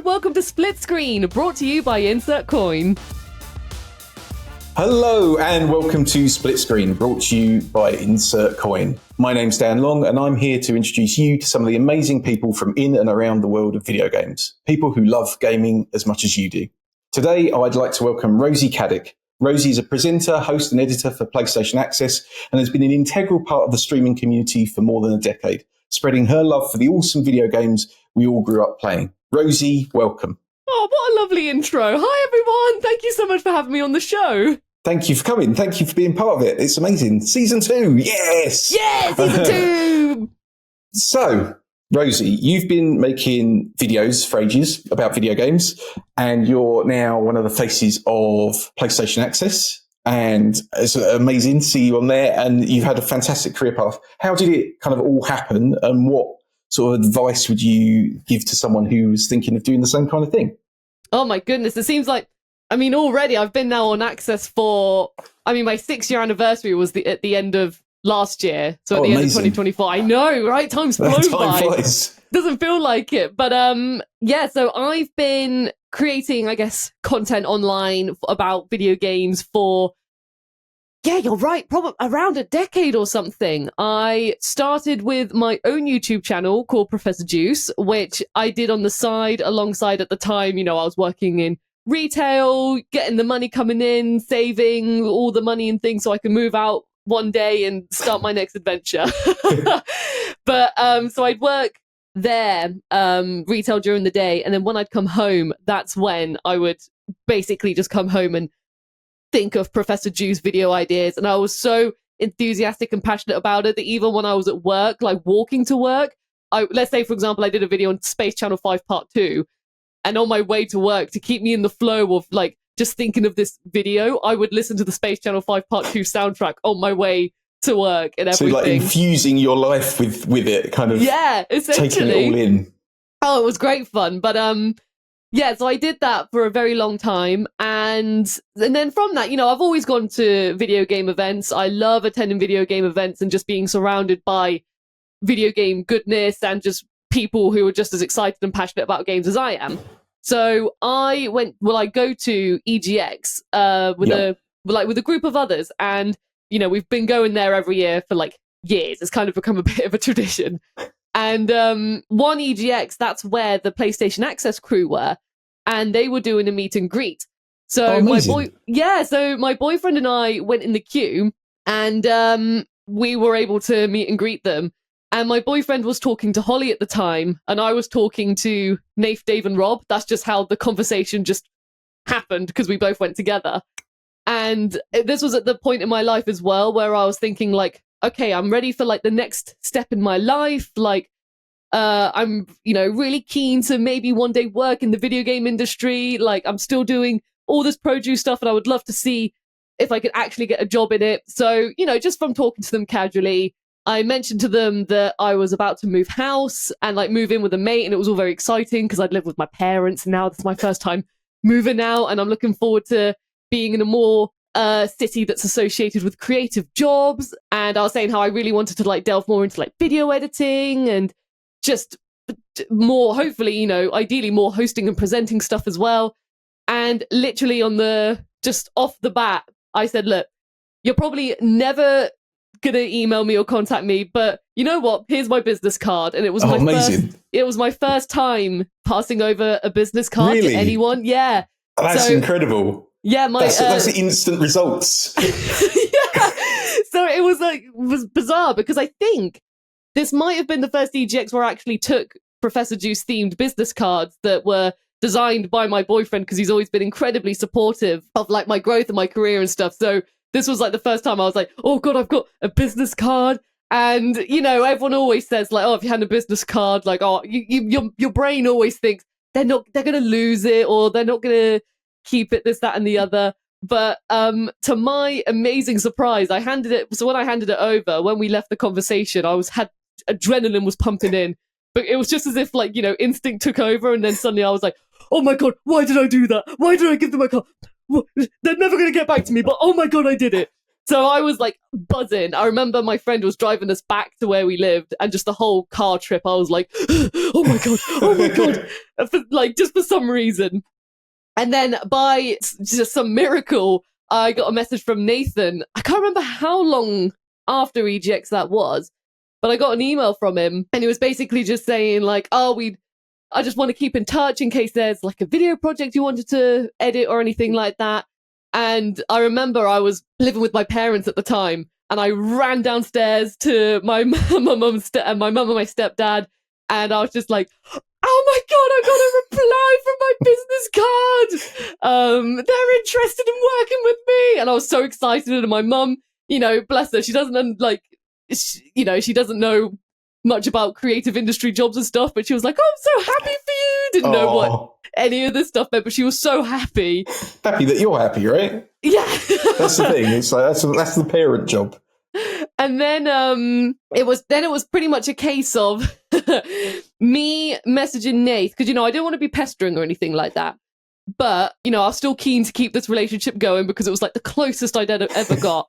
and welcome to Split Screen, brought to you by Insert Coin. Hello and welcome to Split Screen, brought to you by Insert Coin. My name's Dan Long and I'm here to introduce you to some of the amazing people from in and around the world of video games, people who love gaming as much as you do. Today, I'd like to welcome Rosie Caddick. Rosie is a presenter, host and editor for PlayStation Access and has been an integral part of the streaming community for more than a decade, spreading her love for the awesome video games we all grew up playing. Rosie, welcome. Oh, what a lovely intro. Hi, everyone. Thank you so much for having me on the show. Thank you for coming. Thank you for being part of it. It's amazing. Season 2. Yes. Yeah, Season 2. So, Rosie, you've been making videos for ages about video games, and you're now one of the faces of PlayStation Access. And it's amazing to see you on there, and you've had a fantastic career path. How did it kind of all happen, and what sort of advice would you give to someone who was thinking of doing the same kind of thing? Oh my goodness, it seems like, already I've been now on Access for, my 6-year anniversary was at the end of last year. So at the end of 2024. I know, right? Time's flown by. Time flies. Doesn't feel like it. But so I've been creating, content online about video games for, you're right, probably around a decade or something. I started with my own YouTube channel called Professor Juice, which I did on the side alongside at the time, I was working in retail, getting the money coming in, saving all the money and things so I can move out one day and start my next adventure. But so I'd work there, retail during the day, and then when I'd come home, that's when I would basically just come home and think of Professor Juice video ideas. And I was so enthusiastic and passionate about it that even when I was at work, like walking to work, let's say, for example, I did a video on Space Channel 5 Part 2, and on my way to work, to keep me in the flow of just thinking of this video, I would listen to the Space Channel 5 Part 2 soundtrack on my way to work and everything. So infusing your life with it, kind of essentially. Taking it all in. Oh, it was great fun. But so I did that for a very long time. And then from that, I've always gone to video game events. I love attending video game events and just being surrounded by video game goodness and just people who are just as excited and passionate about games as I am. So I go to EGX with a group of others, and we've been going there every year for years. It's kind of become a bit of a tradition. And one EGX, that's where the PlayStation Access crew were, and they were doing a meet and greet. So my boyfriend and I went in the queue, and we were able to meet and greet them. And my boyfriend was talking to Holly at the time, and I was talking to Nath, Dave, and Rob. That's just how the conversation just happened, because we both went together. And this was at the point in my life as well where I was thinking, okay, I'm ready for the next step in my life. I'm, really keen to maybe one day work in the video game industry. I'm still doing all this produce stuff, and I would love to see if I could actually get a job in it. So, just from talking to them casually, I mentioned to them that I was about to move house and move in with a mate, and it was all very exciting because I'd lived with my parents, and now this is my first time moving out, and I'm looking forward to being in a more city that's associated with creative jobs. And I was saying how I really wanted to delve more into video editing and just more, hopefully, ideally more hosting and presenting stuff as well. And literally just off the bat, I said, look, you're probably never gonna email me or contact me, but you know what? Here's my business card. And it was my first time passing over a business card to anyone. Yeah. That's incredible. Yeah, that's instant results. Yeah. So it was bizarre, because I think this might have been the first EGX where I actually took Professor Juice themed business cards that were designed by my boyfriend, because he's always been incredibly supportive of my growth and my career and stuff. So this was the first time I was oh God, I've got a business card. And, everyone always says if you had a business card, your brain always thinks they're going to lose it, or they're not going to keep it, this, that, and the other. But to my amazing surprise, when I handed it over, when we left the conversation, adrenaline was pumping in. But it was just as if instinct took over, and then suddenly I was oh my God, why did I do that? Why did I give them my card? They're never going to get back to me, but oh my God, I did it. So I was like buzzing. I remember my friend was driving us back to where we lived, and just the whole car trip, I was like, oh my God, oh my God. Just for some reason. And then by just some miracle, I got a message from Nathan. I can't remember how long after EGX that was, but I got an email from him, and he was basically just saying like, I just want to keep in touch in case there's like a video project you wanted to edit or anything like that. And I remember I was living with my parents at the time, and I ran downstairs to my mum and my my stepdad, and I was just like, oh my God, I got a reply from my business card. They're interested in working with me. And I was so excited. And my mum, bless her, she doesn't she doesn't know much about creative industry jobs and stuff, but she was like, oh, I'm so happy for you. Didn't know what any of this stuff meant, but she was so happy. Happy that you're happy, right? Yeah. That's the thing. It's like, that's the parent job. And then it was pretty much a case of me messaging Nate, because, I didn't want to be pestering or anything like that. But, I was still keen to keep this relationship going because it was like the closest I'd ever got.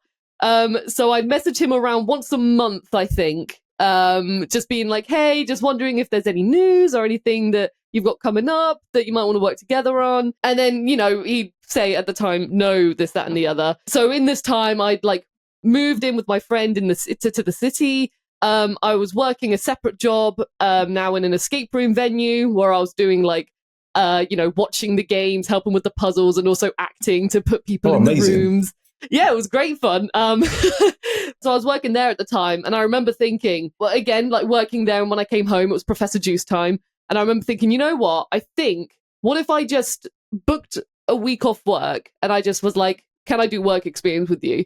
So I'd message him around once a month, I think. Just being like, hey, just wondering if there's any news or anything that you've got coming up that you might want to work together on. And then, he'd say at the time, no, this, that, and the other. So in this time, I'd moved in with my friend to the city. I was working a separate job now in an escape room venue where I was doing watching the games, helping with the puzzles, and also acting to put people in the rooms. Yeah, it was great fun. So I was working there at the time, and I remember thinking, well, again, working there, and when I came home, it was Professor Juice time. And I remember thinking, you know what? What if I just booked a week off work and I just was like, can I do work experience with you?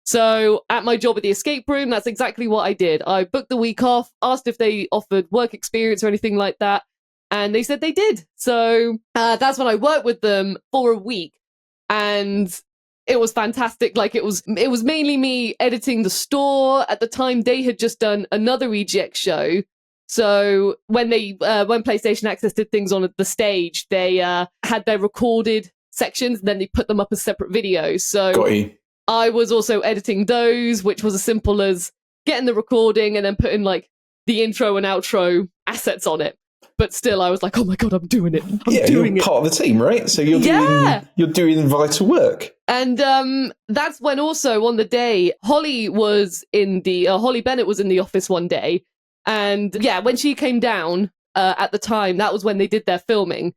So at my job at the escape room, that's exactly what I did. I booked the week off, asked if they offered work experience or anything like that, and they said they did. So that's when I worked with them for a week, and it was fantastic. It was mainly me editing the store. At the time, they had just done another EGX show. So when PlayStation Access did things on the stage, they had their recorded sections, and then they put them up as separate videos. So got you. I was also editing those, which was as simple as getting the recording and then putting the intro and outro assets on it. But still, I was like, oh my God, I'm doing it. You're part of the team, right? So you're doing vital work. And that's when also on the day, Holly Bennett was in the office one day. And yeah, when she came down at the time, that was when they did their filming.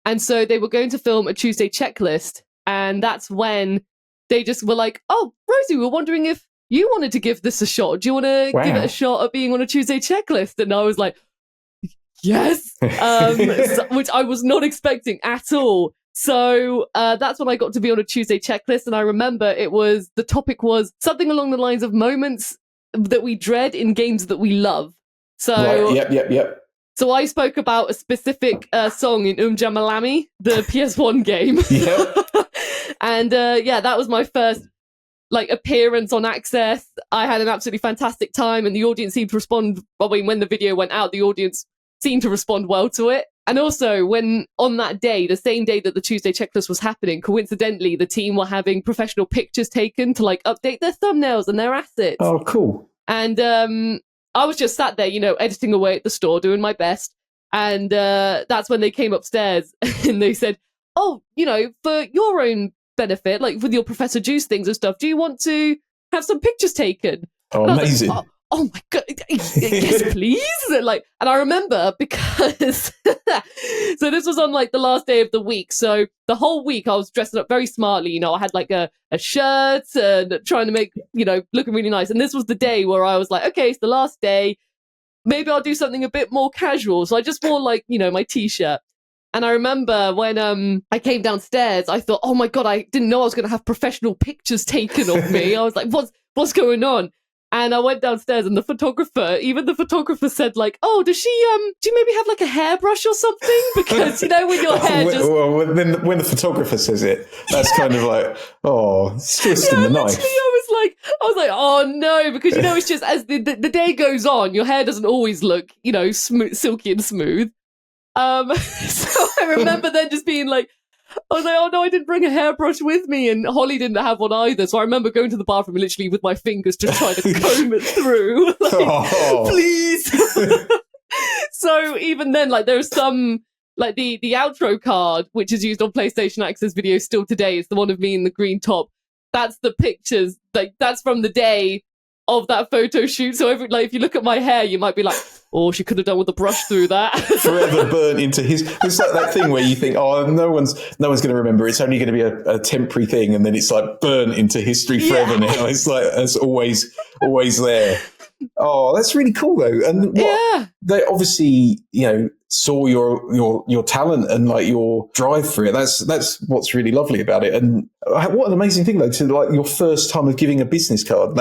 And so they were going to film a Tuesday checklist. And that's when they just were like, oh, Rosie, we're wondering if you wanted to give this a shot. Do you want to give it a shot at being on a Tuesday checklist? And I was like, yes, which I was not expecting at all. So that's when I got to be on a Tuesday checklist. And I remember the topic was something along the lines of moments that we dread in games that we love. So Yep. So I spoke about a specific song in Jamalami, the PS1 game. Yep. And that was my first appearance on Access. I had an absolutely fantastic time, and the audience seemed to respond. When the video went out, the audience seemed to respond well to it. And also, when on that day, the same day that the Tuesday checklist was happening, coincidentally, the team were having professional pictures taken to update their thumbnails and their assets. Oh, cool. And I was just sat there, editing away at the store, doing my best. And that's when they came upstairs and they said, oh, for your own benefit, with your Professor Juice things and stuff, do you want to have some pictures taken? Oh, amazing. Like, oh my God, yes, please. And I remember because, so this was on the last day of the week. So the whole week I was dressing up very smartly. I had a shirt and trying to make, looking really nice. And this was the day where I was like, okay, it's the last day. Maybe I'll do something a bit more casual. So I just wore my t-shirt. And I remember when I came downstairs, I thought, oh my God, I didn't know I was going to have professional pictures taken of me. I was like, what's going on? And I went downstairs, and the photographer said oh, does she maybe have a hairbrush or something? Because, when your hair just... Well, when the photographer says it, that's kind of it's twisting the knife. I was like, oh no, because, it's just as the day goes on, your hair doesn't always look, silky and smooth. So I remember then just being like, I was like, oh no, I didn't bring a hairbrush with me, and Holly didn't have one either. So I remember going to the bathroom literally with my fingers just trying to comb it through. Like, please. So even then, like, there's some, like, the outro card, which is used on PlayStation Access videos still today. It's the one of me in the green top. That's the pictures. Like, that's from the day of that photo shoot. So if you look at my hair, you might be like, oh, she could have done with a brush through that. Forever burnt into his. It's like that thing where you think, oh, no one's going to remember. It's only going to be a temporary thing, and then it's like burnt into history forever now. It's like it's always there. Oh, that's really cool though. And they obviously, saw your talent and like your drive for it. That's what's really lovely about it. And what an amazing thing though, to like your first time of giving a business card.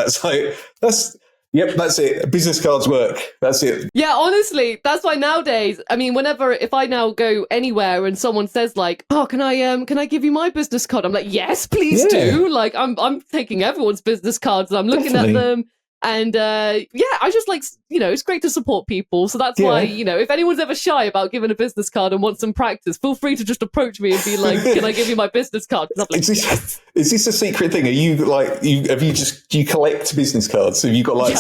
Yep, that's it. Business cards work. That's it. Yeah, honestly, that's why nowadays, I mean, if I now go anywhere and someone says like, oh, can I give you my business card? I'm like, yes, please do. Like, I'm taking everyone's business cards and I'm looking at them. And I just like, it's great to support people. So that's why, if anyone's ever shy about giving a business card and wants some practice, feel free to just approach me and be like, can I give you my business card? I'm like, is this a secret thing? Are you like, do you collect business cards? Have you got like,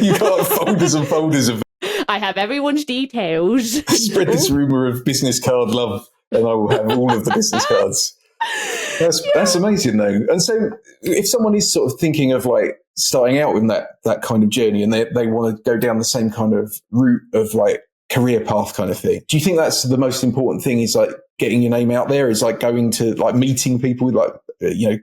you've got like folders and folders of. I have everyone's details. Spread this rumor of business card love and I will have all of the business cards. That's amazing though. And so if someone is sort of thinking of like starting out with that kind of journey and they want to go down the same kind of route of like career path kind of thing, do you think that's the most important thing, is like getting your name out there, is like going to like meeting people, like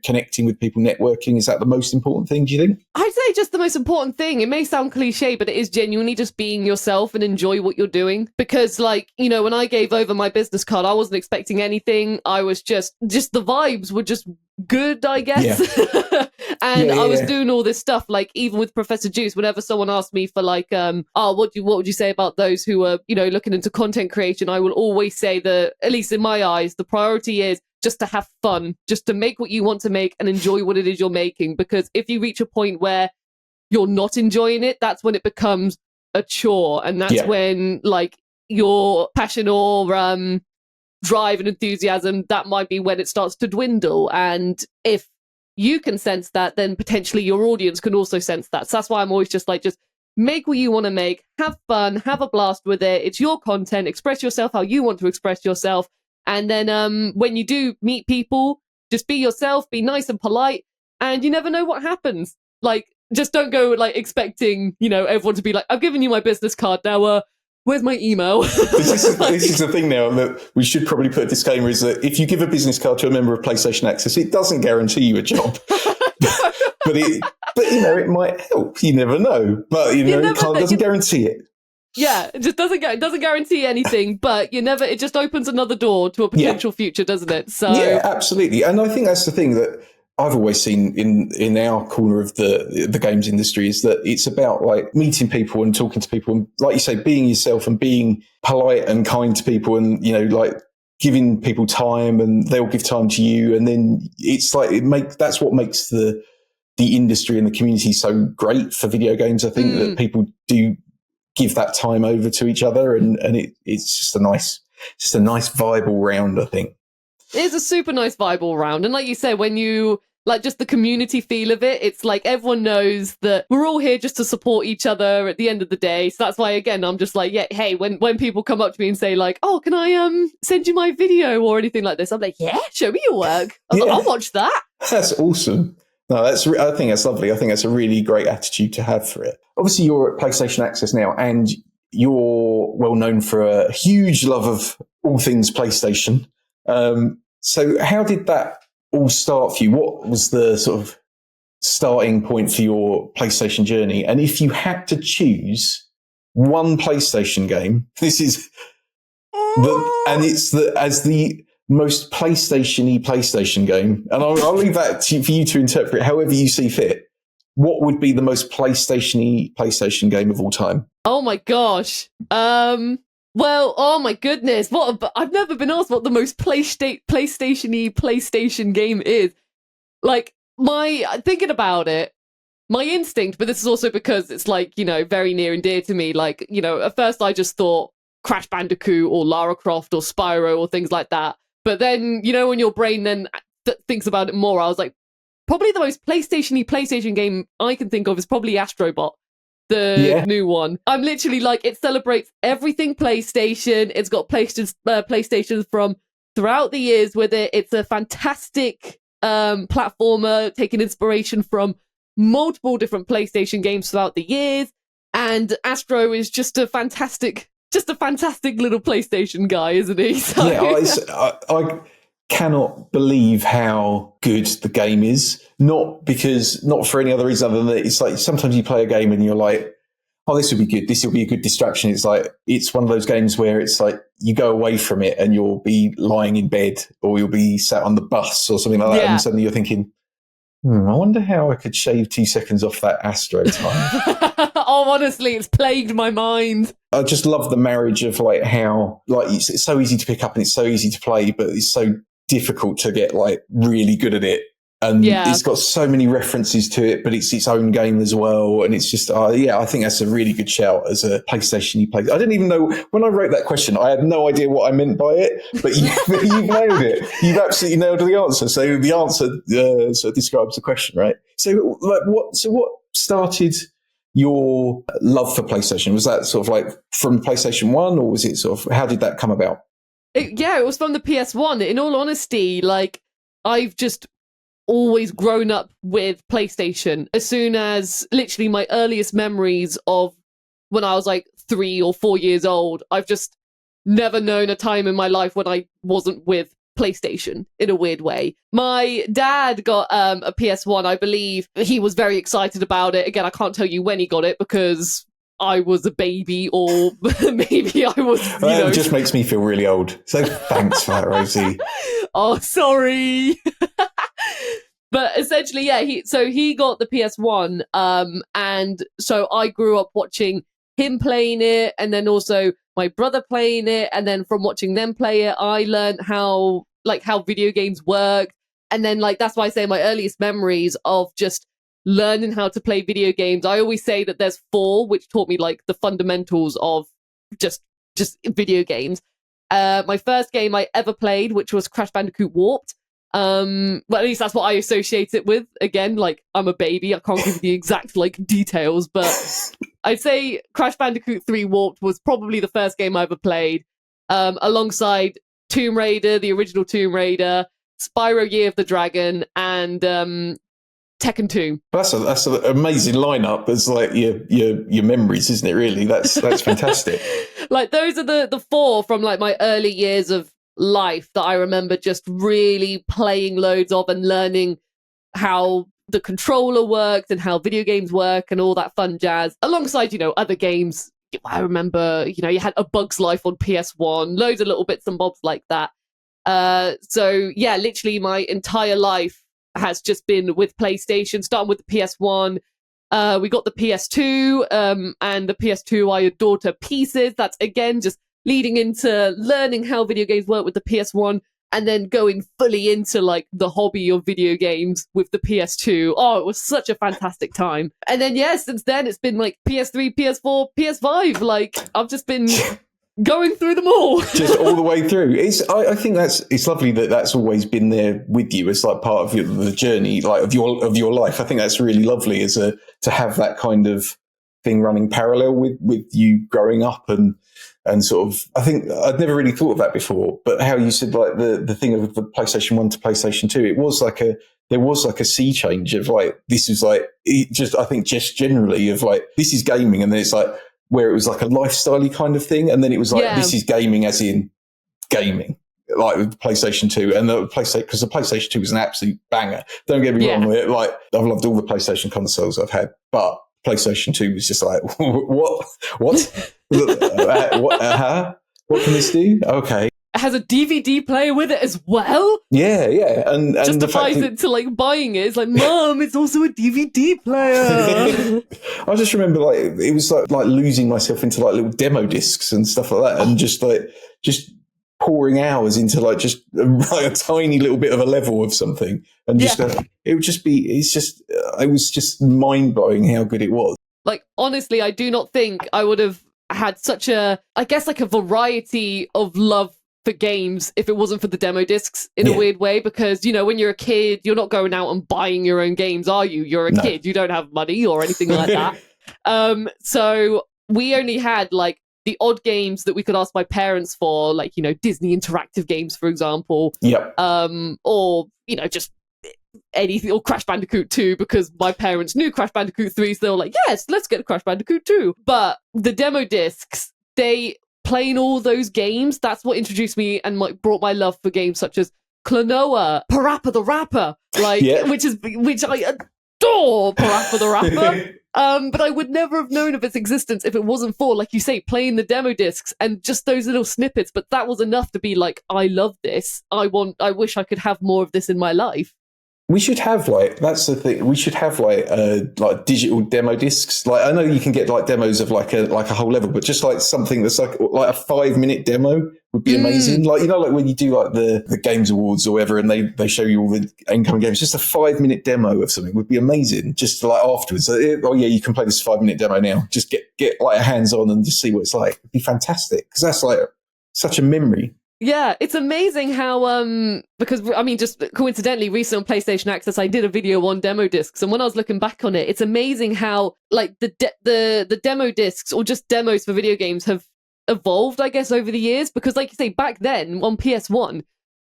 connecting with people, networking? Is that the most important thing, do you think? I'd say just the most important thing. It may sound cliche, but it is genuinely just being yourself and enjoy what you're doing. Because like, when I gave over my business card, I wasn't expecting anything. I was just the vibes were just good, I guess. Yeah. And I was doing all this stuff, like even with Professor Juice, whenever someone asked me for like, what would you say about those who are, looking into content creation, I will always say that, at least in my eyes, the priority is just to have fun, just to make what you want to make and enjoy what it is you're making. Because if you reach a point where you're not enjoying it, that's when it becomes a chore. And that's when like your passion or drive and enthusiasm, that might be when it starts to dwindle. And if you can sense that, then potentially your audience can also sense that. So that's why I'm always just like, just make what you want to make, have fun, have a blast with it. It's your content, express yourself how you want to express yourself. And then when you do meet people, just be yourself, be nice and polite, and you never know what happens. Like, just don't go like expecting, everyone to be like, I've given you my business card, now where's my email? This is the thing now that we should probably put a disclaimer, is that if you give a business card to a member of PlayStation Access, it doesn't guarantee you a job. but it might help. You never know. But it doesn't guarantee it. Yeah, it just doesn't guarantee anything, but it just opens another door to a potential future, doesn't it? So yeah, absolutely. And I think that's the thing that I've always seen in our corner of the games industry, is that it's about like meeting people and talking to people, and like you say, being yourself and being polite and kind to people, and like giving people time and they'll give time to you, and then it's like that's what makes the industry and the community so great for video games. I think that people do give that time over to each other, and it's just a nice vibe all round, I think. It is a super nice vibe all round. And like you said, when you like just the community feel of it, it's like everyone knows that we're all here just to support each other at the end of the day. So that's why, again, I'm just like, hey, when people come up to me and say like, oh, can I send you my video or anything like this? I'm like, yeah, show me your work. I'll watch that. That's awesome. No, I think that's lovely. I think that's a really great attitude to have for it. Obviously, you're at PlayStation Access now, and you're well known for a huge love of all things PlayStation. So how did that all start for you? What was the sort of starting point for your PlayStation journey? And if you had to choose one PlayStation game, it's as the most PlayStation-y PlayStation game, and I'll leave that for you to interpret however you see fit. What would be the most PlayStation-y PlayStation game of all time? Oh my gosh. Well, oh my goodness. I've never been asked what the most PlayStation-y PlayStation game is. Like, thinking about it, my instinct, but this is also because it's like, very near and dear to me. Like, at first I just thought Crash Bandicoot or Lara Croft or Spyro or things like that. But then, you know, when your brain then thinks about it more, I was like, probably the most PlayStation-y PlayStation game I can think of is probably Astrobot, the new one. I'm literally like, it celebrates everything PlayStation. It's got PlayStations from throughout the years with it. It's a fantastic platformer, taking inspiration from multiple different PlayStation games throughout the years. And Astro is just a fantastic little PlayStation guy, isn't he? So... Yeah, I cannot believe how good the game is. Not for any other reason other than that it's like sometimes you play a game and you're like, oh, this will be good. This will be a good distraction. It's like, it's one of those games where it's like you go away from it and you'll be lying in bed or you'll be sat on the bus or something like that. And suddenly you're thinking, I wonder how I could shave 2 seconds off that Astro time. Oh, honestly, it's plagued my mind. I just love the marriage of like how like it's so easy to pick up and it's so easy to play, but it's so difficult to get like really good at it. And it's got so many references to it, but it's its own game as well. And it's just, I think that's a really good shout as a PlayStation you play. I didn't even know, when I wrote that question, I had no idea what I meant by it, but you've nailed it. You've absolutely nailed the answer. So the answer sort of describes the question, right? So like what started your love for PlayStation? Was that sort of like from PlayStation 1 or was it sort of, how did that come about? It was from the PS1. In all honesty, like I've just always grown up with PlayStation. As soon as literally my earliest memories of when I was like 3 or 4 years old, I've just never known a time in my life when I wasn't with PlayStation in a weird way. My dad got a PS1, I believe. He was very excited about it. Again, I can't tell you when he got it because I was a baby or maybe I was, It just makes me feel really old. So thanks for that, Rosie. Oh, sorry. But essentially, he got the PS1, and so I grew up watching him playing it, and then also my brother playing it, and then from watching them play it, I learned how video games work, and then like that's why I say my earliest memories of just learning how to play video games. I always say that there's 4, which taught me like the fundamentals of just video games. My first game I ever played, which was Crash Bandicoot Warped. Well, at least that's what I associate it with. Again, like I'm a baby, I can't give you the exact like details, but I'd say Crash Bandicoot 3 Warped was probably the first game I ever played, alongside Tomb Raider, the original Tomb Raider, Spyro Year of the Dragon, and Tekken 2. That's an amazing lineup as like your memories, isn't it? Really, that's fantastic. Like those are the 4 from like my early years of life that I remember just really playing loads of and learning how the controller worked and how video games work and all that fun jazz, alongside other games. I remember you had A Bug's Life on PS1, loads of little bits and bobs like that. So yeah, literally my entire life has just been with PlayStation, starting with the PS1. We got the PS2, and the PS2 I adore to pieces. That's again just leading into learning how video games work with the PS1, and then going fully into like the hobby of video games with the PS2. Oh, it was such a fantastic time. And then since then it's been like PS3, PS4, PS5. Like I've just been going through them all. Just all the way through. I think it's lovely that that's always been there with you as like part of the journey, like of your life. I think that's really lovely to have that kind of thing running parallel with you growing up and sort of, I think I'd never really thought of that before, but how you said like the thing of the PlayStation 1 to PlayStation 2, there was like a sea change of like, this is like, I think just generally of like, this is gaming. And then it's like, where it was like a lifestyle-y kind of thing. And then it was like, this is gaming as in gaming, like with PlayStation 2 and the PlayStation, because the PlayStation 2 was an absolute banger. Don't get me wrong with it. Like I've loved all the PlayStation consoles I've had, but PlayStation 2 was just like, what? What can this do? Okay. It has a DVD player with it as well? Yeah. And justifies it to like buying it. It's like, Mom, it's also a DVD player. I just remember like, it was like losing myself into like little demo discs and stuff like that. And just pouring hours into like just like a tiny little bit of a level of something. And just, it was just mind blowing how good it was. Like, honestly, I do not think I would have had such a, I guess like a variety of love for games if it wasn't for the demo discs in a weird way, because, you know, when you're a kid, you're not going out and buying your own games, are you? You're a kid. You don't have money or anything like that. So we only had like the odd games that we could ask my parents for, like, you know, Disney interactive games, for example. Or, you know, just anything, or Crash Bandicoot 2, because my parents knew Crash Bandicoot 3, so they were like, yes, let's get Crash Bandicoot 2. But the demo discs, they playing all those games, that's what introduced me and brought my love for games such as Klonoa, Parappa the Rapper, like which I adore, Parappa the Rapper. But I would never have known of its existence if it wasn't for, like you say, playing the demo discs and just those little snippets. But that was enough to be like, I love this. I wish I could have more of this in my life. We should have, like, that's the thing. We should have like digital demo discs. Like, I know you can get like demos of like a whole level, but just like something that's like a 5-minute demo would be amazing. Like, you know, like when you do like the Games Awards or whatever, and they show you all the incoming games, just a 5-minute demo of something would be amazing. Just like afterwards, oh yeah, you can play this 5-minute demo now. Just get like hands on and just see what it's like. It'd be fantastic, because that's like such a memory. Yeah, it's amazing how, because, I mean, just coincidentally, recently on PlayStation Access, I did a video on demo discs. And when I was looking back on it, it's amazing how, like, the demo discs, or just demos for video games, have evolved, I guess, over the years. Because, like you say, back then, on PS1,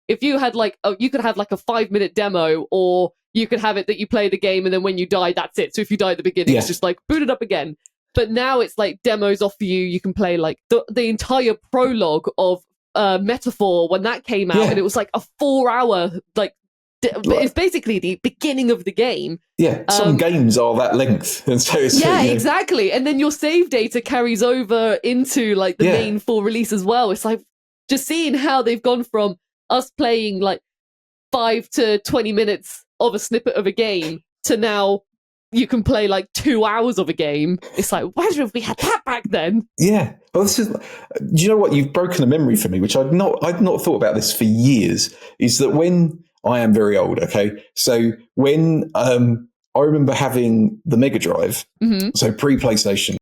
if you had, like, you could have, like, a 5-minute demo, or you could have it that you play the game, and then when you die, that's it. So if you die at the beginning, it's just, like, boot it up again. But now it's, like, demos offer you can play, like, the entire prologue of Metaphor when that came out, and it was like a 4-hour, like, it's basically the beginning of the game. Some games are that length, and so it's exactly. And then your save data carries over into like the main full release as well. It's like just seeing how they've gone from us playing like 5 to 20 minutes of a snippet of a game to now you can play like 2 hours of a game. It's like, why have we had that back then? Yeah. Well, do you know what? You've broken a memory for me, which I'd not thought about this for years, is that when I am very old, okay? So when I remember having the Mega Drive, so pre-PlayStation,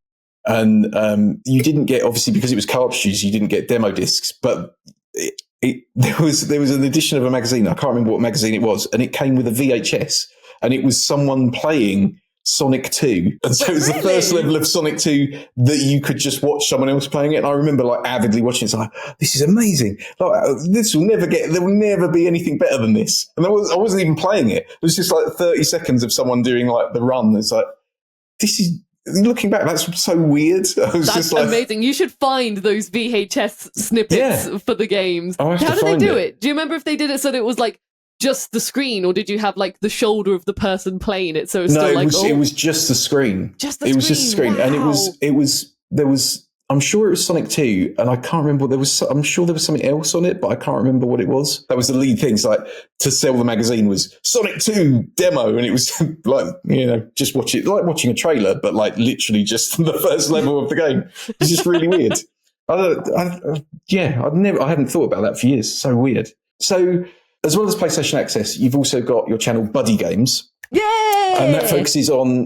and you didn't get, obviously because it was cartridges, you didn't get demo discs, but there was an edition of a magazine. I can't remember what magazine it was, and it came with a VHS, and it was someone playing Sonic 2. And so it was the first level of Sonic 2 that you could just watch someone else playing it. And I remember like avidly watching it. It's like, this is amazing. Like, there will never be anything better than this. And I wasn't even playing it. It was just like 30 seconds of someone doing like the run. It's like, this is, looking back, that's so weird. That's just like, amazing. You should find those VHS snippets for the games. How did they do it? Do you remember if they did it so that it was like just the screen, or did you have like the shoulder of the person playing it? So it was still like, it was just the screen. It was just the screen. Wow. And there was, I'm sure it was Sonic 2, and I can't remember what I'm sure there was something else on it, but I can't remember what it was. That was the lead thing. So like, to sell the magazine was Sonic 2 demo, and it was like, you know, just watch it, like watching a trailer, but like literally just the first level of the game. It's just really weird. I haven't thought about that for years. So weird. So, as well as PlayStation Access, you've also got your channel BuddyGames. Yay! And that focuses on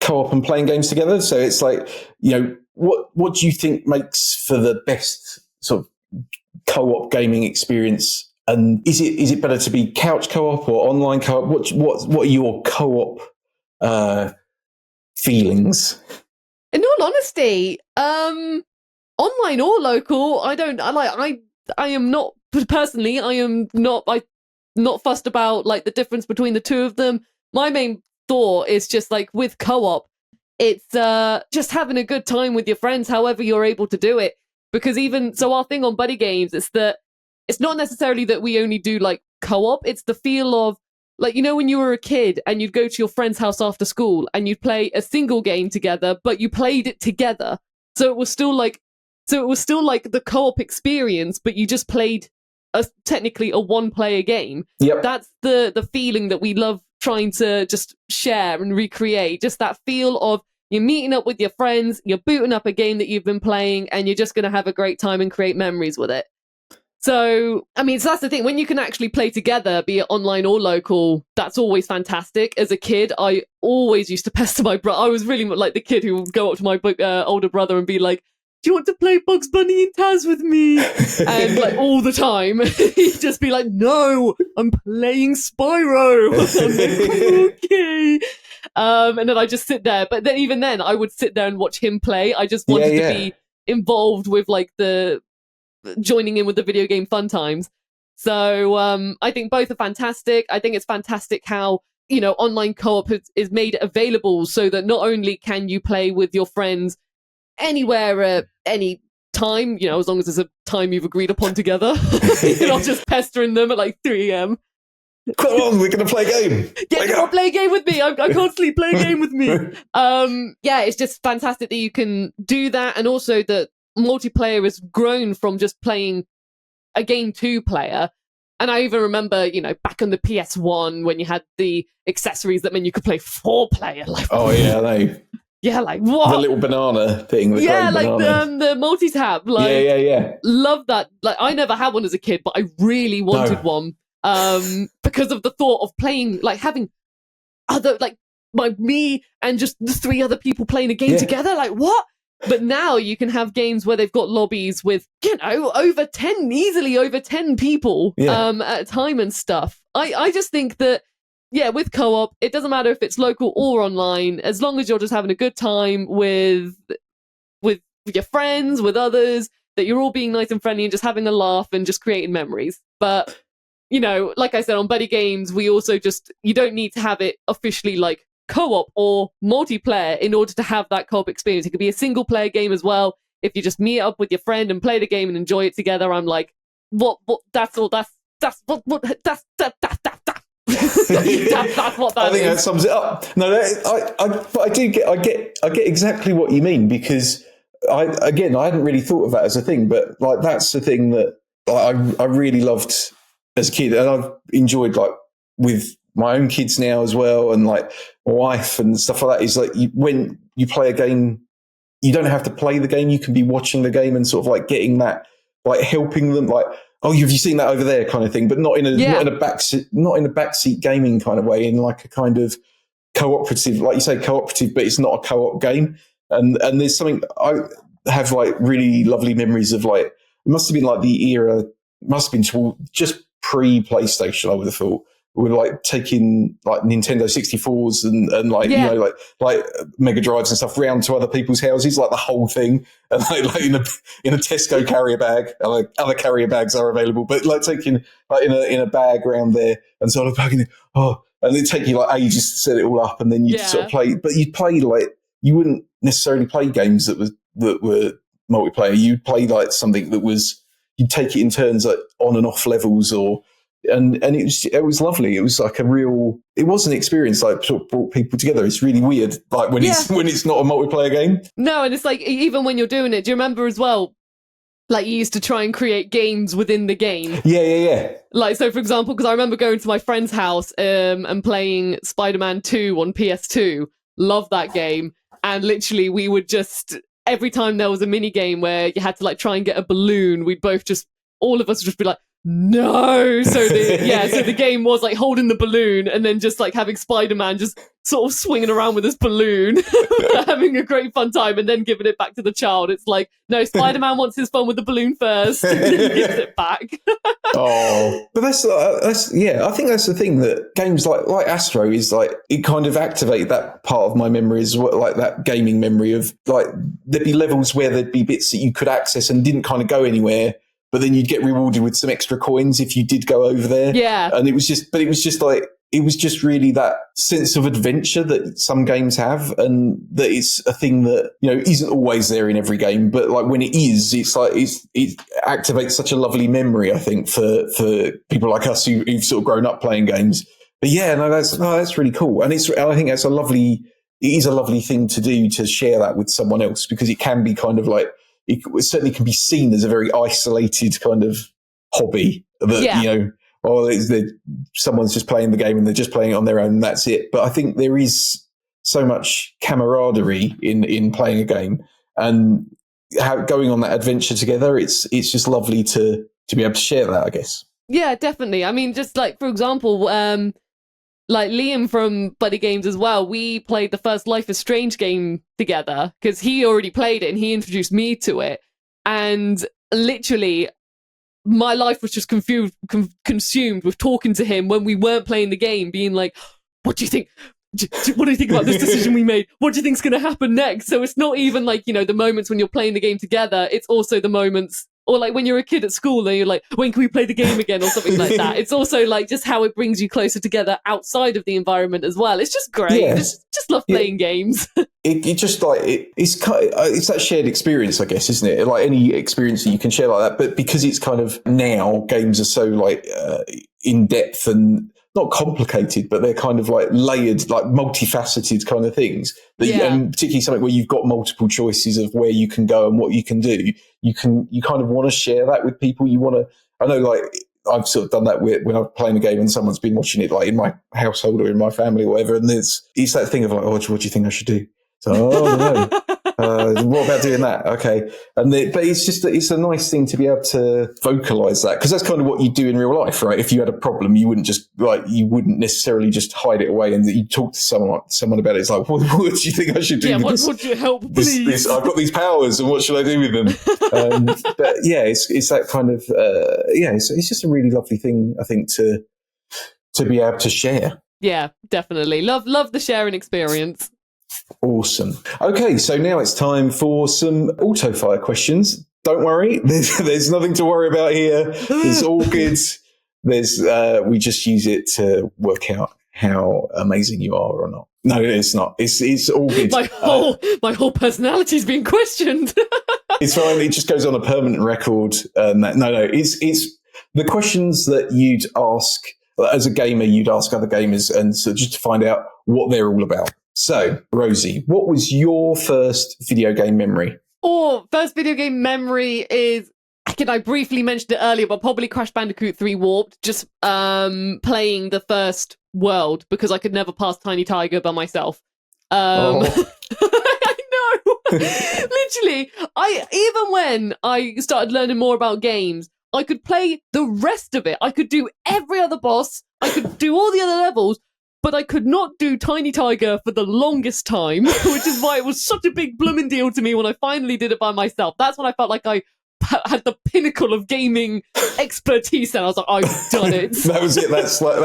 co-op and playing games together. So it's like, you know, what do you think makes for the best sort of co-op gaming experience? And is it better to be couch co-op or online co-op? What are your co-op feelings? In all honesty, online or local, I am not personally. I am not fussed about like the difference between the two of them. My main thought is just like with co-op, it's just having a good time with your friends, however you're able to do it. Because even so, our thing on BuddyGames is that it's not necessarily that we only do like co-op. It's the feel of like, you know, when you were a kid and you'd go to your friend's house after school and you'd play a single game together, but you played it together. So it was still like the co-op experience, but you just played technically a one-player game. Yep. That's the feeling that we love trying to just share and recreate. Just that feel of you're meeting up with your friends, you're booting up a game that you've been playing, and you're just going to have a great time and create memories with it. So, I mean, so that's the thing. When you can actually play together, be it online or local, that's always fantastic. As a kid, I always used to pester my brother. I was really like the kid who would go up to my older brother and be like, do you want to play Bugs Bunny and Taz with me? And like all the time, he'd just be like, no, I'm playing Spyro. I'm like, okay. And then I just sit there. But then even then, I would sit there and watch him play. I just wanted to be involved with like the joining in with the video game fun times. So I think both are fantastic. I think it's fantastic how, you know, online co-op is made available so that not only can you play with your friends anywhere at any time, you know, as long as there's a time you've agreed upon together. You're not just pestering them at like 3 a.m. Come on, we're going to play a game. Come on, play a game with me. I can't sleep. Play a game with me. Yeah, it's just fantastic that you can do that. And also that multiplayer has grown from just playing a game 2-player. And I even remember, you know, back on the PS1 when you had the accessories that meant you could play 4-player. Like, oh, yeah, I know. Yeah, like what? The little banana thing. Yeah, like the multi-tab. Like, yeah. Love that. Like, I never had one as a kid, but I really wanted one. Because of the thought of playing, like having other, like me and just the 3 other people playing a game together. Like what? But now you can have games where they've got lobbies with, you know, easily over 10 people at a time and stuff. I just think that, yeah, with co-op, it doesn't matter if it's local or online, as long as you're just having a good time with your friends, with others, that you're all being nice and friendly and just having a laugh and just creating memories. But, you know, like I said, on BuddyGames, we also just, you don't need to have it officially like co-op or multiplayer in order to have that co-op experience. It could be a single player game as well. If you just meet up with your friend and play the game and enjoy it together, I'm like, that's what that I think that sums it up. No, I get exactly what you mean, because I hadn't really thought of that as a thing, but like that's the thing that I really loved as a kid, and I've enjoyed like with my own kids now as well, and like my wife and stuff like that. Is like when you play a game, you don't have to play the game. You can be watching the game and sort of like getting that, like helping them, like, oh, have you seen that over there, kind of thing, but not in a backseat gaming kind of way, in like a kind of cooperative, like you say, cooperative, but it's not a co-op game. And there's something I have like really lovely memories of, like, it must have been like the era, must have been just pre-PlayStation, I would have thought. We were like taking like Nintendo 64s and like, you know, like Mega Drives and stuff round to other people's houses, like the whole thing. And like in a Tesco carrier bag, like other carrier bags are available, but like taking like in a bag around there and sort of plugging it. Oh, and it'd take you like ages to set it all up, and then you'd sort of play, but you'd play like, you wouldn't necessarily play games that were multiplayer. You'd play like something that was, you'd take it in turns, like on and off levels, or and it was lovely. It was like it was an experience, like sort of brought people together. It's really weird, like when it's not a multiplayer game. No, and it's like, even when you're doing it, do you remember as well, like you used to try and create games within the game? Yeah. Like, so for example, because I remember going to my friend's house and playing Spider-Man 2 on PS2. Love that game. And literally we would just, every time there was a mini game where you had to like try and get a balloon, we'd both just, all of us would just be like, no. So the game was like holding the balloon and then just like having Spider-Man just sort of swinging around with this balloon, having a great fun time, and then giving it back to the child. It's like, no, Spider-Man wants his fun with the balloon first, and then gives it back. Oh, but that's I think that's the thing, that games like Astro is like, it kind of activate that part of my memory as well, like that gaming memory of like, there'd be levels where there'd be bits that you could access and didn't kind of go anywhere, but then you'd get rewarded with some extra coins if you did go over there. Yeah. And it was just really that sense of adventure that some games have, and that it's a thing that, you know, isn't always there in every game, but like when it is, it's like, it activates such a lovely memory, I think, for people like us who've sort of grown up playing games. But yeah, that's really cool. And I think it is a lovely thing to do, to share that with someone else, because it can be kind of like, it certainly can be seen as a very isolated kind of hobby that, you know, someone's just playing the game and they're just playing it on their own and that's it. But I think there is so much camaraderie in playing a game, and going on that adventure together. It's just lovely to be able to share that, I guess. Yeah, definitely. I mean, just like, for example, like Liam from BuddyGames as well, we played the first Life is Strange game together because he already played it and he introduced me to it. And literally, my life was just consumed with talking to him when we weren't playing the game, being like, what do you think? What do you think about this decision we made? What do you think's going to happen next? So it's not even like, you know, the moments when you're playing the game together. It's also the moments, or like when you're a kid at school and you're like, when can we play the game again or something like that. It's also like just how it brings you closer together outside of the environment as well. It's just great. Yeah. Just love playing games. It just like it's that shared experience, I guess, isn't it? Like any experience that you can share like that, but because it's kind of now games are so like in depth and not complicated, but they're kind of like layered, like multifaceted kind of things. And particularly something where you've got multiple choices of where you can go and what you can do. You kind of want to share that with people. You want to. I know, like I've sort of done that when I'm playing a game and someone's been watching it, like in my household or in my family or whatever. And it's that thing of like, oh, what do you think I should do? So, oh no. What about doing that? Okay. But it's just, it's a nice thing to be able to vocalize that, because that's kind of what you do in real life, right? If you had a problem, you wouldn't necessarily just hide it away and you talk to someone about it. It's like, what do you think I should do? Yeah, what do you help, please? I've got these powers and what should I do with them? But yeah, it's that kind of, it's just a really lovely thing, I think, to be able to share. Yeah, definitely. Love the sharing experience. Awesome. Okay, so now it's time for some AUTOFIRE questions. Don't worry, there's nothing to worry about here. It's all good. We just use it to work out how amazing you are or not. No, it's not. It's all good. My whole personality's being questioned. It's fine. It just goes on a permanent record. It's the questions that you'd ask as a gamer. You'd ask other gamers, and so just to find out what they're all about. So, Rosie, what was your first video game memory? First video game memory is, I briefly mentioned it earlier, but probably Crash Bandicoot 3 Warped, just playing the first world, because I could never pass Tiny Tiger by myself. I know! Literally, even when I started learning more about games, I could play the rest of it. I could do every other boss, I could do all the other levels, but I could not do Tiny Tiger for the longest time, which is why it was such a big blooming deal to me when I finally did it by myself. That's when I felt like I had the pinnacle of gaming expertise, and I was like, I've done it. That was it. That's like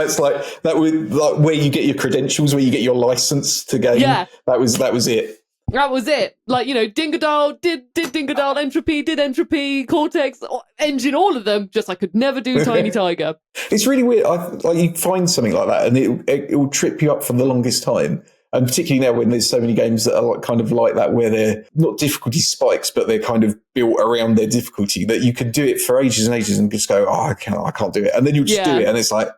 that was like where you get your credentials, where you get your license to game. Yeah, that was it. That was it. Like, you know, Dingodile did Dingodile, Entropy did Entropy, Cortex, Engine, all of them. Just I could never do Tiny Tiger. It's really weird. Like you find something like that, and it will trip you up for the longest time. And particularly now when there's so many games that are kind of like that, where they're not difficulty spikes, but they're kind of built around their difficulty, that you can do it for ages and ages and just go, oh, I can't do it, and then you just do it, and it's like,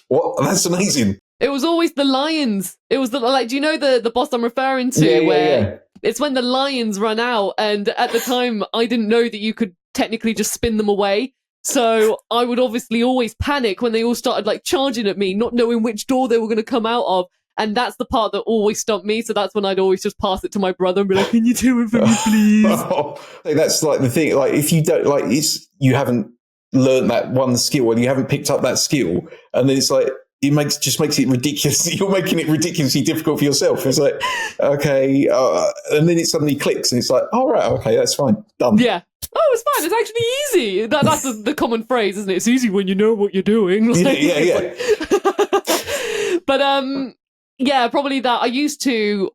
what? That's amazing. It was always the lions. It was do you know the boss I'm referring to? Yeah. It's when the lions run out, and at the time I didn't know that you could technically just spin them away. So I would obviously always panic when they all started like charging at me, not knowing which door they were going to come out of. And that's the part that always stumped me. So that's when I'd always just pass it to my brother and be like, can you do it for me, please? That's like the thing. Like if you don't you haven't learned that one skill, and you haven't picked up that skill, and then it's like, it just makes it ridiculous. You're making it ridiculously difficult for yourself. It's like, okay. And then it suddenly clicks and it's like, all right, okay, that's fine. Done. Yeah. Oh, it's fine. It's actually easy. That's the common phrase, isn't it? It's easy when you know what you're doing. Like, yeah. But, yeah, probably that.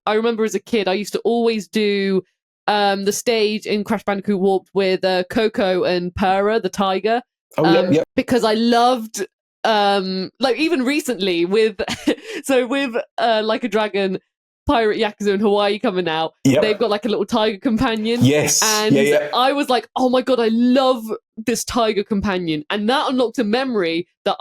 I remember as a kid, I used to always do the stage in Crash Bandicoot Warped with Coco and Pura, the tiger. Yeah. Because I loved... like even recently with Like a Dragon, Pirate Yakuza, and Hawaii coming out, they've got like a little tiger companion. Yes. And I was like, oh my god, I love this tiger companion. And that unlocked a memory that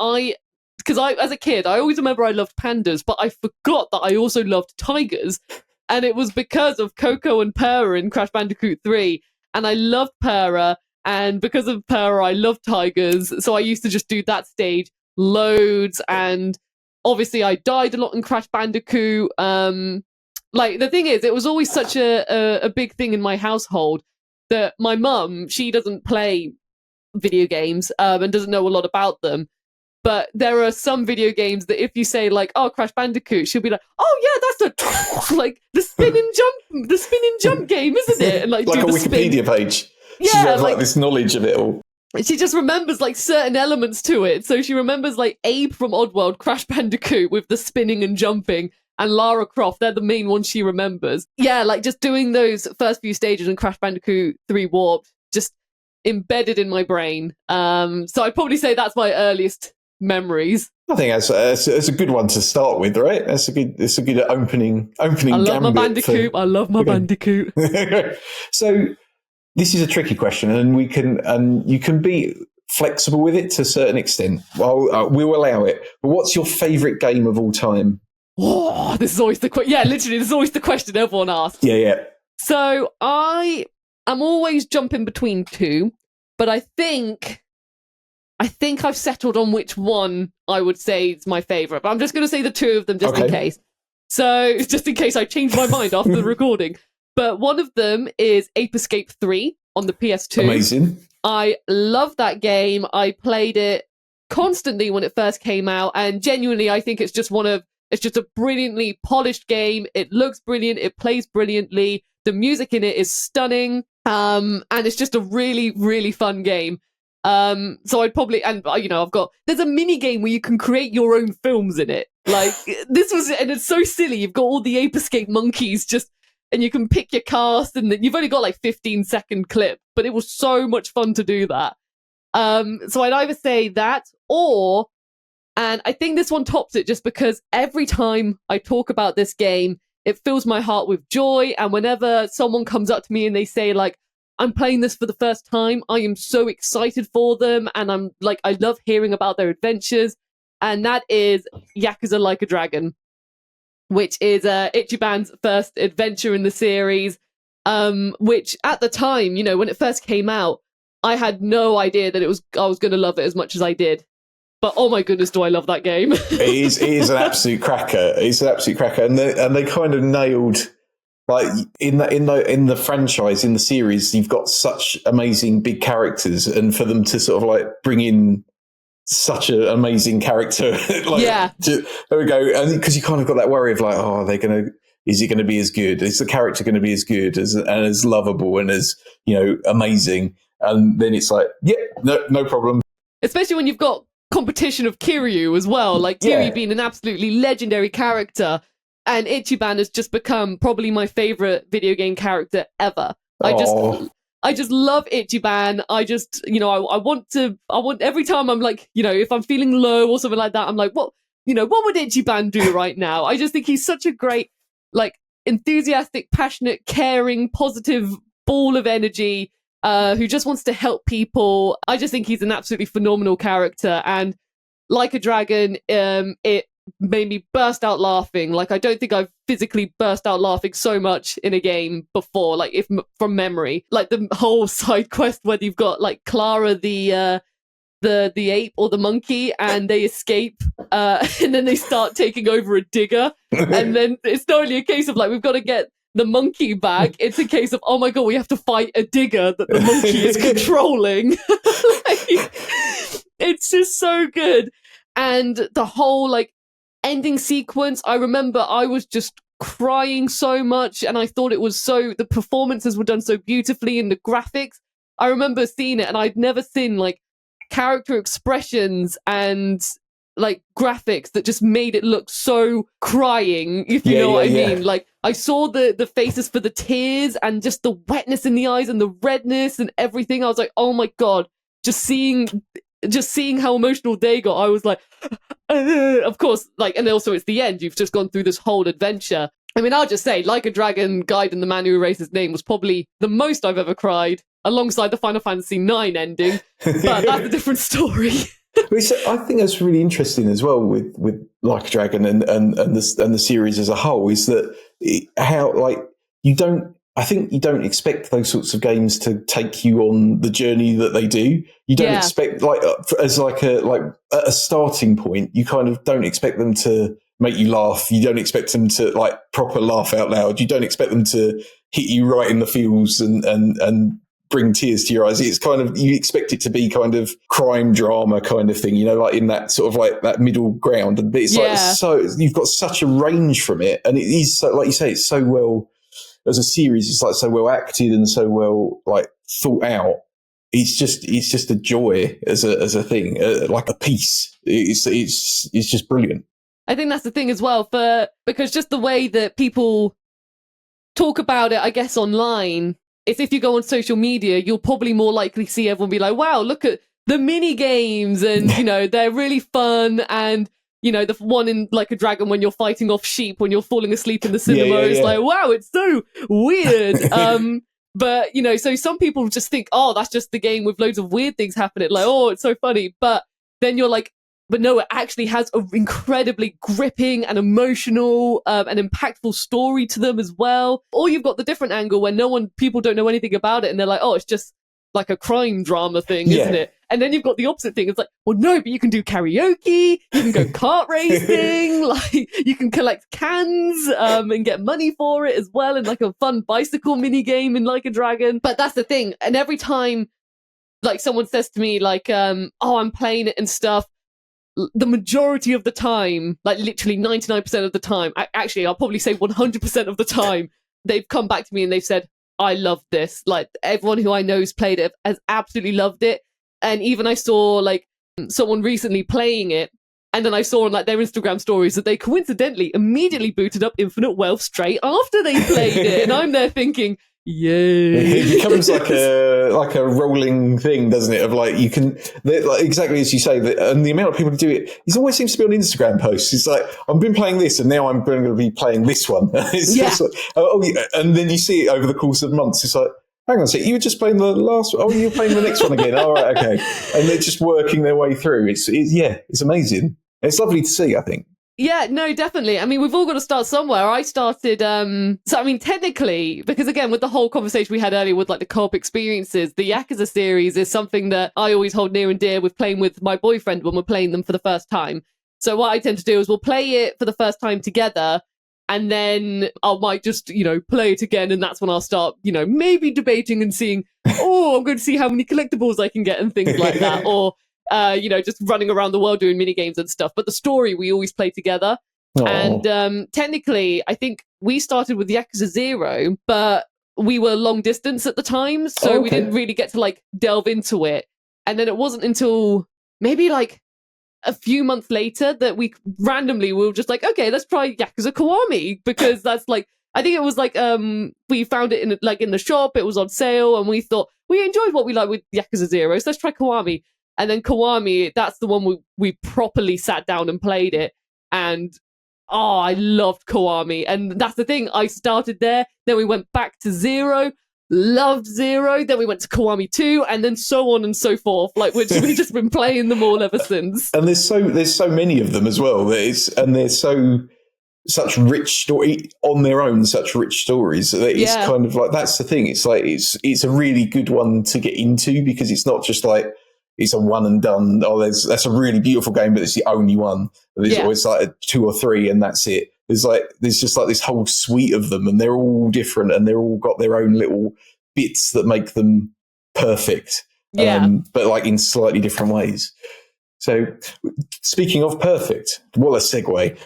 because as a kid, I always remember I loved pandas, but I forgot that I also loved tigers. And it was because of Coco and Pura in Crash Bandicoot 3. And I loved Pura, and because of Pura, I loved tigers. So I used to just do that stage loads, and obviously I died a lot in Crash Bandicoot. Like the thing is, it was always such a big thing in my household that my mum, she doesn't play video games and doesn't know a lot about them, But there are some video games that if you say like, "Oh, Crash Bandicoot," she'll be like, "Oh yeah, that's the like the spin and jump game, isn't it?" And like a do the Wikipedia page. Yeah, she has like this knowledge of it all. She just remembers like certain elements to it. So she remembers like Abe from Oddworld, Crash Bandicoot with the spinning and jumping, and Lara Croft. They're the main ones she remembers. Yeah, like just doing those first few stages in Crash Bandicoot 3 Warped, just embedded in my brain. So I'd probably say that's my earliest memories. I think that's a good one to start with, right? It's a good opening. I love my Bandicoot. I love my Bandicoot. So this is a tricky question, and you can be flexible with it to a certain extent. Well, we'll allow it. But what's your favourite game of all time? Oh, this is always the question. Yeah, literally, this is always the question everyone asks. Yeah. So I'm always jumping between two, but I think I've settled on which one I would say is my favourite. But I'm just going to say the two of them just in case. So just in case I change my mind after the recording. But one of them is Ape Escape 3 on the PS2. Amazing. I love that game. I played it constantly when it first came out, and genuinely I think it's just a brilliantly polished game. It looks brilliant, it plays brilliantly, the music in it is stunning, and it's just a really, really fun game. So I'd probably, and there's a mini game where you can create your own films in it. Like and it's so silly. You've got all the Ape Escape monkeys and you can pick your cast, and you've only got like 15-second clip, but it was so much fun to do that. So I'd either say that, and I think this one tops it just because every time I talk about this game, it fills my heart with joy. And whenever someone comes up to me and they say like, I'm playing this for the first time, I am so excited for them. And I'm like, I love hearing about their adventures. And that is Yakuza Like a Dragon, which is Ichiban's first adventure in the series, which at the time, when it first came out, I had no idea that I was going to love it as much as I did. But oh my goodness, do I love that game. It is an absolute cracker. It's an absolute cracker. And they kind of nailed, like, in the franchise, in the series, you've got such amazing big characters, and for them to sort of like bring in such an amazing character. There we go. And because you kind of got that worry of like, oh, is it going to be as good? Is the character going to be as good and as lovable and as, amazing? And then it's like, no problem. Especially when you've got competition of Kiryu as well. Like Kiryu being an absolutely legendary character, and Ichiban has just become probably my favorite video game character ever. I just love Ichiban. I just, I want every time I'm like, if I'm feeling low or something like that, I'm like, what would Ichiban do right now? I just think he's such a great, like, enthusiastic, passionate, caring, positive ball of energy, who just wants to help people. I just think he's an absolutely phenomenal character. And Like a Dragon, it made me burst out laughing. Like, I don't think I've physically burst out laughing so much in a game before, like, if from memory. Like the whole side quest where you've got like Clara the ape or the monkey, and they escape, and then they start taking over a digger, and then it's not only a case of like, we've got to get the monkey back, it's a case of, oh my god, we have to fight a digger that the monkey is controlling. Like, it's just so good. And the whole like ending sequence, I remember I was just crying so much, and I thought the performances were done so beautifully, and the graphics, I remember seeing it, and I'd never seen like character expressions and like graphics that just made it look so crying, if you know what I mean. Like, I saw the faces for the tears and just the wetness in the eyes and the redness and everything. I was like, oh my god, just seeing how emotional they got, I was like, of course, like, and also it's the end. You've just gone through this whole adventure. I mean, I'll just say, Like a Dragon, Guide and the Man Who Erased His Name was probably the most I've ever cried, alongside the Final Fantasy IX ending. But that's a different story. I think that's really interesting as well with Like a Dragon and the series as a whole, is that how, like, I think you don't expect those sorts of games to take you on the journey that they do. You don't expect, like, as like a starting point, you kind of don't expect them to make you laugh. You don't expect them to like proper laugh out loud. You don't expect them to hit you right in the feels and bring tears to your eyes. It's kind of, you expect it to be kind of crime drama kind of thing, like in that sort of like that middle ground. But it's like, so you've got such a range from it. And it is, so, like you say, it's so well, as a series, it's like so well acted and so well like thought out. It's just a joy as a thing, like a piece. It's just brilliant. I think that's the thing as well, because just the way that people talk about it, I guess, online, is if you go on social media, you'll probably more likely see everyone be like, wow, look at the mini games, and they're really fun, and the one in like a dragon when you're fighting off sheep when you're falling asleep in the cinema is like, wow, it's so weird. But so some people just think, oh, that's just the game with loads of weird things happening, like, oh, it's so funny. But then you're like, but no, it actually has an incredibly gripping and emotional and impactful story to them as well. Or you've got the different angle where people don't know anything about it, and they're like, oh, it's just like a crime drama thing, isn't it? And then you've got the opposite thing. It's like, well, no, but you can do karaoke, you can go kart racing, like you can collect cans and get money for it as well, and like a fun bicycle mini game in Like a Dragon. But that's the thing. And every time like someone says to me like, oh, I'm playing it and stuff, the majority of the time, like literally 99% of the time, actually, I'll probably say 100% of the time, they've come back to me and they've said, I love this. Like everyone who I know who's played it has absolutely loved it. And even I saw like someone recently playing it, and then I saw on like their Instagram stories that they coincidentally immediately booted up Infinite Wealth straight after they played it. And I'm there thinking, yay. It becomes like a rolling thing, doesn't it? Of like, you can, like, exactly as you say, and the amount of people who do it, it always seems to be on Instagram posts. It's like, I've been playing this and now I'm going to be playing this one. It's just like, and then you see it over the course of months. It's like, hang on a sec, you were just playing the last one. Oh, you're playing the next one again. All right, okay. And they're just working their way through. It's amazing. It's lovely to see, I think. Yeah, no, definitely. I mean, we've all got to start somewhere. I started, so I mean, technically, because again, with the whole conversation we had earlier with like the co-op experiences, the Yakuza series is something that I always hold near and dear with playing with my boyfriend when we're playing them for the first time. So what I tend to do is we'll play it for the first time together, and then I might just, play it again, and that's when I'll start, maybe debating and seeing, oh, I'm going to see how many collectibles I can get and things like that, or just running around the world doing mini games and stuff. But the story we always play together. Aww. And technically, I think we started with Yakuza 0, but we were long distance at the time, so we didn't really get to like delve into it. And then it wasn't until maybe like a few months later that we were just like, okay, let's try Yakuza Kiwami, because that's like, I think it was like we found it in the shop, it was on sale, and we thought we enjoyed what we like with Yakuza 0, so let's try Kiwami. And then Kiwami, that's the one we properly sat down and played it. And, I loved Kiwami. And that's the thing. I started there. Then we went back to 0. Loved 0. Then we went to Kiwami 2. And then so on and so forth. Like, we've just been playing them all ever since. And there's so many of them as well. They're such rich story on their own, such rich stories. That it's kind of like, that's the thing. It's like, it's a really good one to get into, because it's not just like, it's a one and done. Oh, that's a really beautiful game, but it's the only one. There's always like a 2 or 3, and that's it. There's just like this whole suite of them, and they're all different, and they're all got their own little bits that make them perfect. But like in slightly different ways. So, speaking of perfect, what a segue.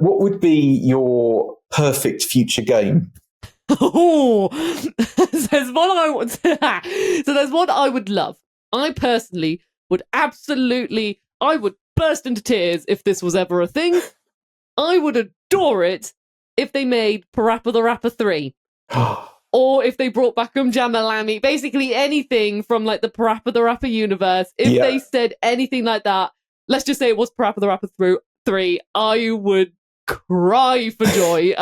What would be your perfect future game? Oh, there's one I want. So there's one I would love. I personally would I would burst into tears if this was ever a thing. I would adore it if they made Parappa the Rapper 3. Or if they brought back Jamalami. Basically anything from like the Parappa the Rapper universe. If they said anything like that, let's just say it was Parappa the Rapper 3, I would cry for joy.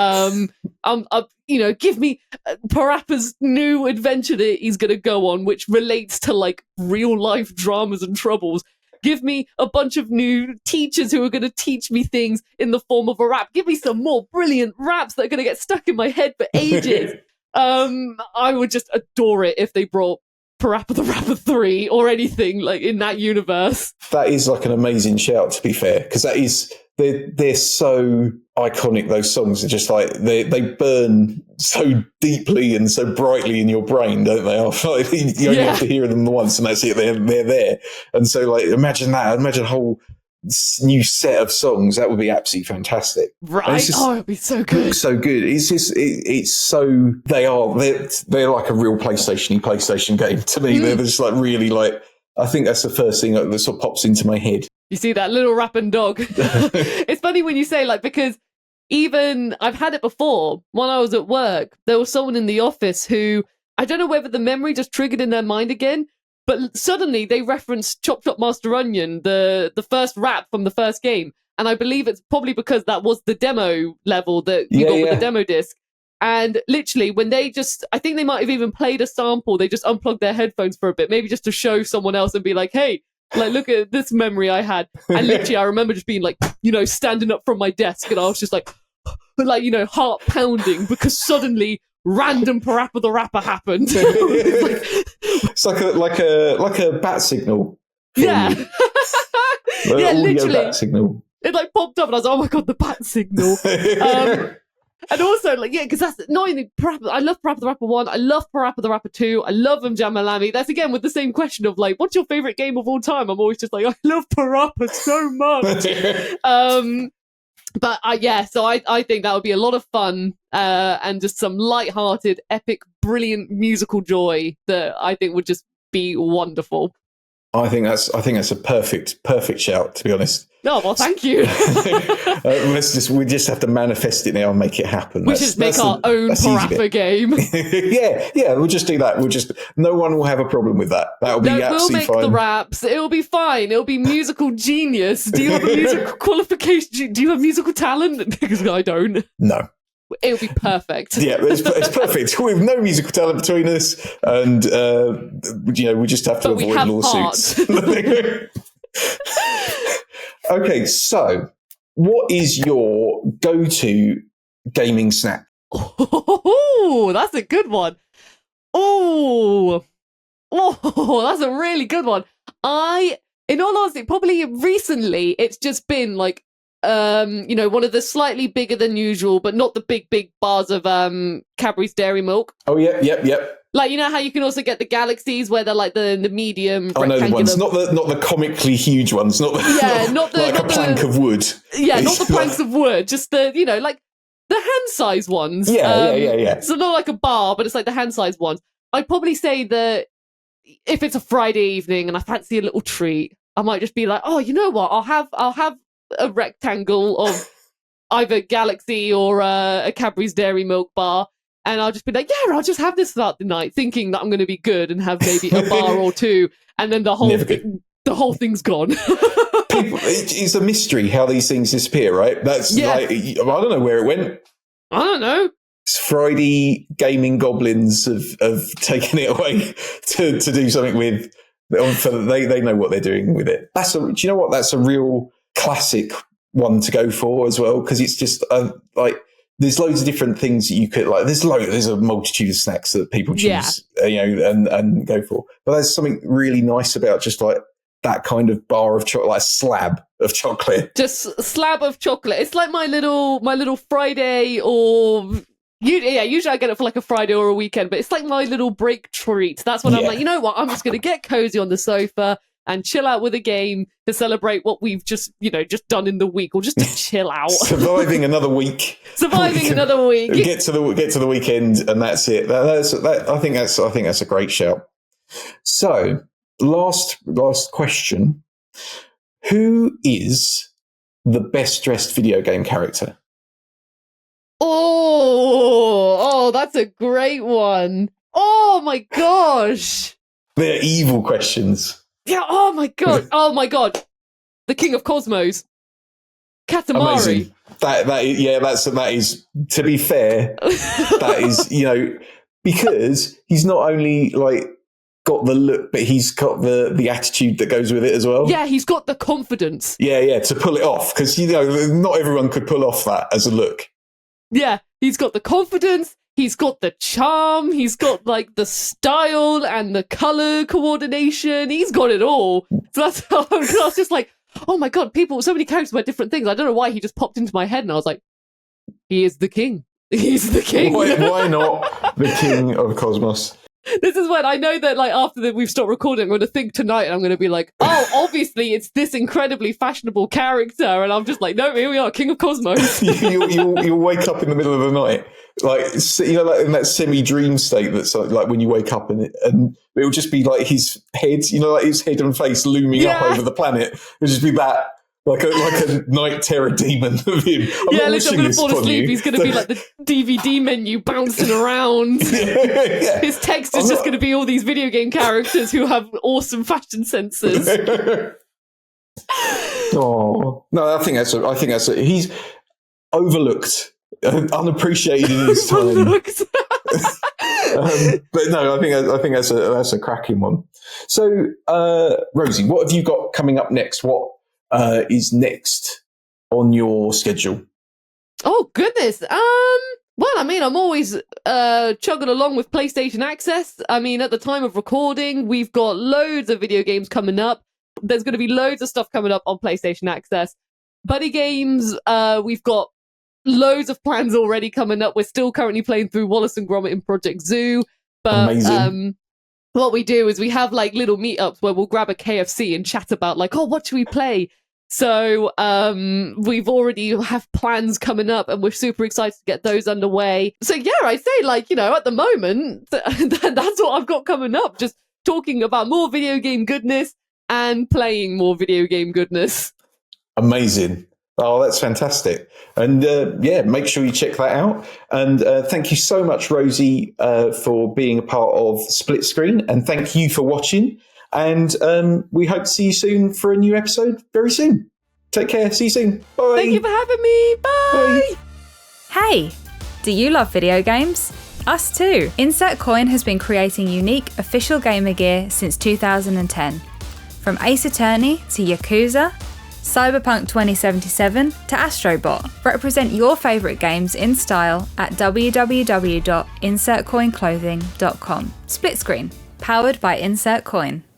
Give me Parappa's new adventure that he's going to go on, which relates to like real life dramas and troubles. Give me a bunch of new teachers who are going to teach me things in the form of a rap. Give me some more brilliant raps that are going to get stuck in my head for ages. I would just adore it if they brought Parappa the Rapper 3 or anything like in that universe. That is like an amazing shout, to be fair, because that is, they're so iconic those songs are. Just like they burn so deeply and so brightly in your brain, don't they? Like, you only have to hear them once and that's it. They're there. And so like imagine a whole new set of songs. That would be absolutely fantastic. Right. It'd be so good. So good. It's just it's so they're like a real PlayStation game to me. They're just like really like, I think that's the first thing that sort of pops into my head. You see that little rapping dog. It's funny when you say like, because even I've had it before when I was at work, there was someone in the office who, I don't know whether the memory just triggered in their mind again, but suddenly they referenced Chop Chop Master Onion, the first rap from the first game. And I believe it's probably because that was the demo level that you got with the demo disc. And literally when I think they might have even played a sample, they just unplugged their headphones for a bit, maybe just to show someone else and be like, hey, like, look at this memory I had. And literally I remember just being like, standing up from my desk and I was just like, heart pounding because suddenly random Parappa the Rapper happened. It's like a bat signal. Yeah. Yeah, literally. Bat signal. It like popped up and I was like, oh my God, the bat signal. And also, because that's not only Parappa. I love Parappa the Rapper 1. I love Parappa the Rapper 2. I love Jamalami. That's again with the same question of like, what's your favorite game of all time? I'm always just like, I love Parappa so much. So I think that would be a lot of fun and just some light-hearted, epic, brilliant musical joy that I think would just be wonderful. I think that's a perfect shout, to be honest. Oh, well, thank you. We just have to manifest it now and make it happen. We should make our own Parappa game. yeah, we'll just do that. No one will have a problem with that. That'll be absolutely fine. We'll make the raps. It'll be fine. It'll be musical genius. Do you have a musical qualification? Do you have musical talent? Because I don't. No. It'll be perfect. Yeah, it's perfect. We have no musical talent between us, and we just have to avoid lawsuits. Okay, so what is your go-to gaming snack? Oh, that's a good one. Oh, that's a really good one. In all honesty, probably recently, it's just been like, one of the slightly bigger than usual, but not the big bars of Cadbury's Dairy Milk. Oh, yep. Like, you know how you can also get the galaxies where they're like the medium rectangular. I know the ones, not the comically huge ones, not a plank of wood. Yeah, not the planks of wood, just the like the hand size ones. Yeah. So not like a bar, but it's like the hand size ones. I'd probably say that if it's a Friday evening and I fancy a little treat, I might just be like, oh, you know what? I'll have a rectangle of either Galaxy or a Cadbury's Dairy Milk bar, and I'll just be like, yeah, I'll just have this throughout the night, thinking that I'm going to be good and have maybe a bar or two, and then the whole thing's gone. It's a mystery how these things disappear, right? That's like, I don't know where it went. I don't know. Friday gaming goblins have taken it away to do something with. They know what they're doing with it. Do you know what? That's a real classic one to go for as well, because it's just like there's loads of different things that you could like. There's a multitude of snacks that people choose, and go for. But there's something really nice about just like that kind of bar of chocolate, like a slab of chocolate. Just a slab of chocolate. It's like my little Friday or. Usually I get it for like a Friday or a weekend, but it's like my little break treat. That's when I'm like, you know what? I'm just going to get cozy on the sofa and chill out with a game to celebrate what we've just done in the week, or just to chill out. Surviving another week. Get to the weekend, and that's it. I think that's a great shout. So, last question: who is the best dressed video game character? Oh, that's a great one. Oh my gosh. They're evil questions. Yeah, oh my god. The King of Cosmos. Katamari. Amazing. That is, to be fair, that is, because he's not only like got the look, but he's got the attitude that goes with it as well. Yeah, he's got the confidence. Yeah, to pull it off, because not everyone could pull off that as a look. Yeah, he's got the confidence, he's got the charm, he's got like the style and the color coordination. He's got it all. So that's how I was just like, oh my god, so many characters wear different things. I don't know why he just popped into my head, and I was like, He is the king. He's the king. Why not the king of Cosmos? This is when I know that, like, after we've stopped recording, I'm going to think tonight and I'm going to be like, oh, obviously it's this incredibly fashionable character. And I'm just like, no, here we are, King of Cosmos. You'll wake up in the middle of the night, like, you know, like in that semi-dream state that's like when you wake up and it'll just be like his head, you know, like his head and face looming up over the planet. It'll just be that. Like a night terror demon of him. I'm going to fall asleep. He's going to be like the DVD menu bouncing around. His text is just going to be all these video game characters who have awesome fashion senses. Oh no, I think that's he's overlooked, unappreciated in his time. But no, I think that's a cracking one. So, Rosie, what have you got coming up next? What is next on your schedule? Oh goodness. Well, I mean, I'm always chugging along with PlayStation Access. I mean, at the time of recording, we've got loads of video games coming up. There's going to be loads of stuff coming up on PlayStation Access. BuddyGames, we've got loads of plans already coming up. We're still currently playing through Wallace and Gromit in Project Zoo. But amazing. What we do is we have like little meetups where we'll grab a KFC and chat about like, oh, what should we play? So we've already have plans coming up and we're super excited to get those underway. So yeah, I say like, you know, at the moment, that's what I've got coming up. Just talking about more video game goodness and playing more video game goodness. Amazing. Oh, that's fantastic. And yeah, make sure you check that out. And thank you so much, Rosie, for being a part of Split Screen. And thank you for watching. And we hope to see you soon for a new episode very soon. Take care. See you soon. Bye. Thank you for having me. Bye. Hey, do you love video games? Us too. Insert Coin has been creating unique official gamer gear since 2010. From Ace Attorney to Yakuza, Cyberpunk 2077 to Astrobot. Represent your favourite games in style at www.insertcoinclothing.com. Split Screen, powered by Insert Coin.